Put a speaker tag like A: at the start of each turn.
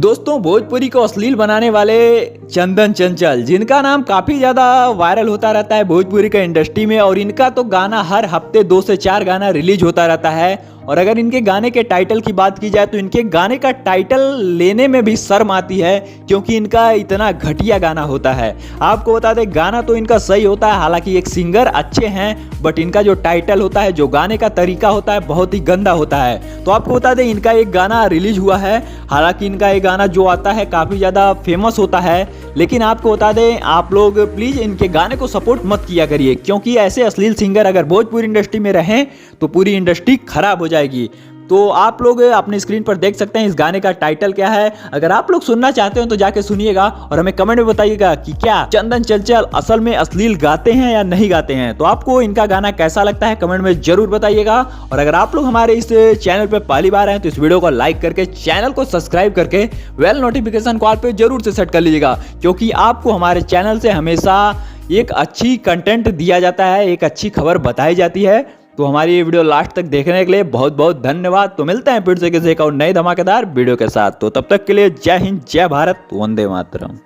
A: दोस्तों, भोजपुरी को अश्लील बनाने वाले चंदन चंचल, जिनका नाम काफी ज्यादा वायरल होता रहता है भोजपुरी का इंडस्ट्री में, और इनका तो गाना हर हफ्ते 2 से 4 गाना रिलीज होता रहता है। और अगर इनके गाने के टाइटल की बात की जाए तो इनके गाने का टाइटल लेने में भी शर्म आती है, क्योंकि इनका इतना घटिया गाना होता है। आपको बता दें, गाना तो इनका सही होता है, हालांकि एक सिंगर अच्छे हैं, बट इनका जो टाइटल होता है, जो गाने का तरीका होता है, बहुत ही गंदा होता है। तो आपको बता दें, इनका एक गाना रिलीज हुआ है, हालांकि इनका एक गाना जो आता है काफ़ी ज़्यादा फेमस होता है, लेकिन आपको बता दें, आप लोग प्लीज़ इनके गाने को सपोर्ट मत किया करिए, क्योंकि ऐसे अश्लील सिंगर अगर भोजपुरी इंडस्ट्री में रहें तो पूरी इंडस्ट्री खराब हो जाएगी। तो आप लोग अपनी स्क्रीन पर देख सकते हैं इस गाने का टाइटल क्या है। अगर आप लोग सुनना चाहते हो तो जाके सुनिएगा और हमें कमेंट में बताइएगा कि क्या चंदन चंचल असल में अश्लील गाते हैं या नहीं गाते हैं। तो आपको इनका गाना कैसा लगता है कमेंट में जरूर बताइएगा। और अगर आप लोग हमारे इस चैनल पर पहली बार आए तो इस वीडियो को लाइक करके, चैनल को सब्सक्राइब करके बेल नोटिफिकेशन कॉल पे जरूर से सेट कर लीजिएगा, क्योंकि आपको हमारे चैनल से हमेशा एक अच्छी कंटेंट दिया जाता है, एक अच्छी खबर बताई जाती है। तो हमारी ये वीडियो लास्ट तक देखने के लिए बहुत बहुत धन्यवाद। तो मिलते हैं फिर से किसी एक और नए धमाकेदार वीडियो के साथ। तो तब तक के लिए जय हिंद, जय भारत, वंदे मातरम।